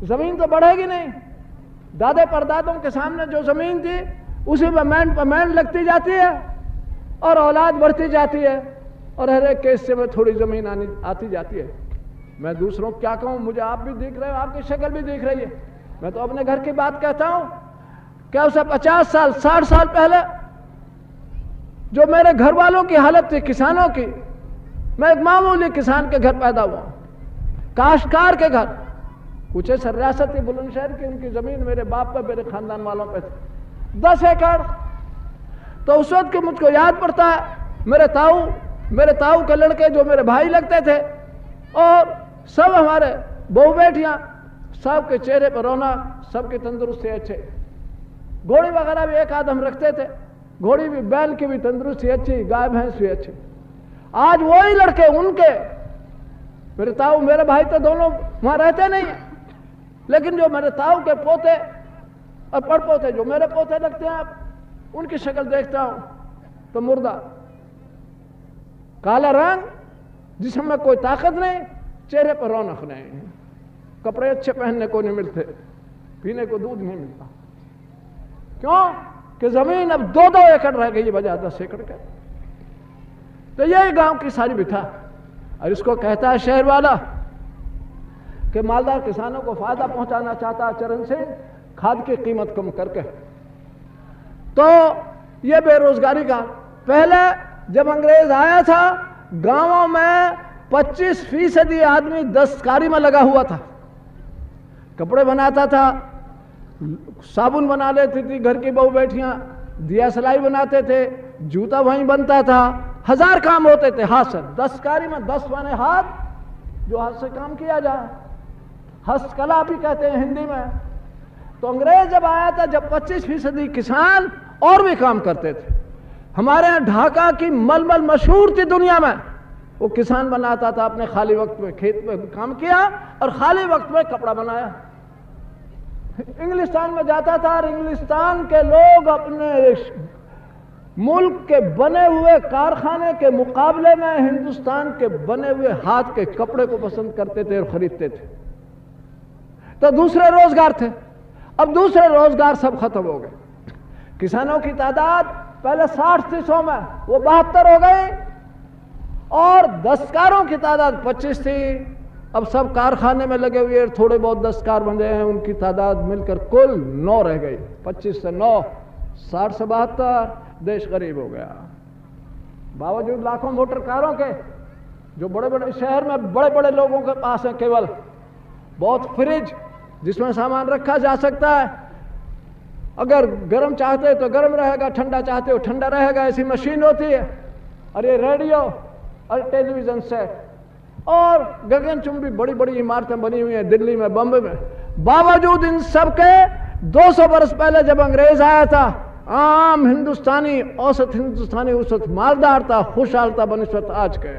زمین تو بڑھے گی نہیں. دادے پردادوں کے سامنے جو زمین تھی اسی میں مینڈ پہ مینڈ لگتی جاتی ہے اور اولاد بڑھتی جاتی ہے اور ہر ایک کے حصے میں تھوڑی زمین آتی جاتی ہے. میں دوسروں کو کیا کہوں, مجھے آپ بھی دیکھ رہے ہو, آپ کی شکل بھی دیکھ رہی ہے. میں تو اپنے گھر کی بات کہتا ہوں کہ اسے 50 سال 60 سال پہلے جو میرے گھر والوں کی حالت تھی کسانوں کی, میں ایک معمولی کسان کے گھر پیدا ہوا ہوں, کاشتکار کے گھر. کچھ ایسا ریاستی بلند شہر کی ان کی زمین میرے باپ پہ میرے خاندان والوں پہ تھی 10 ایکڑ. تو اس وقت مجھ کو یاد پڑتا ہے میرے تاؤ کے لڑکے جو میرے بھائی لگتے تھے اور سب ہمارے بہو بیٹیاں, سب کے چہرے پر رونق, سب کی تندرستی اچھے. گھوڑی وغیرہ بھی ایک آدھ ہم رکھتے تھے, گھوڑی بھی بیل کی بھی تندرستی اچھی, گائے بھینس بھی اچھی. آج وہی لڑکے ان کے میرے تاؤ میرے بھائی تو دونوں وہاں رہتے نہیں ہیں, لیکن جو میرے تاؤ کے پوتے اور پڑ پوتے جو میرے پوتے لگتے ہیں, ان کی شکل دیکھتا ہوں تو مردہ, کالا رنگ, جسم میں کوئی طاقت نہیں, چہرے پر رونق نہیں, کپڑے اچھے پہننے کو نہیں ملتے, پینے کو دودھ نہیں ملتا. کیوں کہ زمین اب 2 ایکڑ رہ گئی بجائے 10 ایکڑ کے. تو یہ گاؤں کی ساری بٹھا, اور اس کو کہتا ہے شہر والا کہ مالدار کسانوں کو فائدہ پہنچانا چاہتا ہے چرن سنگھ کھاد کی قیمت کم کر کے. تو یہ بے روزگاری کا, پہلے جب انگریز آیا تھا گاؤں میں 25% آدمی دستکاری میں لگا ہوا تھا, کپڑے بناتا تھا, صابن بنا لیتی تھی گھر کی بہو بیٹیاں, دیا سلائی بناتے تھے, جوتا وہیں بنتا تھا, 1000 کام ہوتے تھے ہاتھ سے. دستکاری میں 10 معنی ہاتھ, جو ہاتھ سے کام کیا جائے, ہست کلا بھی کہتے ہیں ہندی میں. تو انگریز جب آیا تھا, جب 25% کسان اور بھی کام کرتے تھے. ہمارے یہاں ڈھاکہ کی ململ مشہور تھی دنیا میں, وہ کسان بناتا تھا, اپنے خالی وقت میں کھیت میں کام کیا اور خالی وقت میں کپڑا بنایا. انگلستان میں جاتا تھا اور انگلستان کے لوگ اپنے ملک کے بنے ہوئے کارخانے کے مقابلے میں ہندوستان کے بنے ہوئے ہاتھ کے کپڑے کو پسند کرتے تھے اور خریدتے تھے. تو دوسرے روزگار تھے, اب دوسرے روزگار سب ختم ہو گئے. کسانوں کی تعداد پہلے 60-100 میں وہ 72 ہو گئی, اور دستکاروں کی تعداد 25 تھی, اب سب کارخانے میں لگے ہوئے, تھوڑے بہت دستکار بندے ہیں, ان کی تعداد مل کر کل 9 رہ گئی. 25 سے 9, 60 سے 72, دیش غریب ہو گیا. باوجود لاکھوں موٹر کاروں کے, جو بڑے بڑے شہر میں بڑے بڑے لوگوں کے پاس ہیں, کیول بہت فریج جس میں سامان رکھا جا سکتا ہے, اگر گرم چاہتے تو گرم رہے گا, ٹھنڈا چاہتے ہو ٹھنڈا رہے گا, ایسی مشین ہوتی ہے. اور یہ ریڈیو اور ٹیلی ویژن سیٹ اور گگن چمبی بڑی بڑی عمارتیں بنی ہوئی ہیں دلی میں, بمبے میں. باوجود ان سب کے 200 برس پہلے جب انگریز آیا تھا, عام ہندوستانی, اوسط ہندوستانی اوسط مالدار تھا, خوشحال تھا بنسبت آج کے.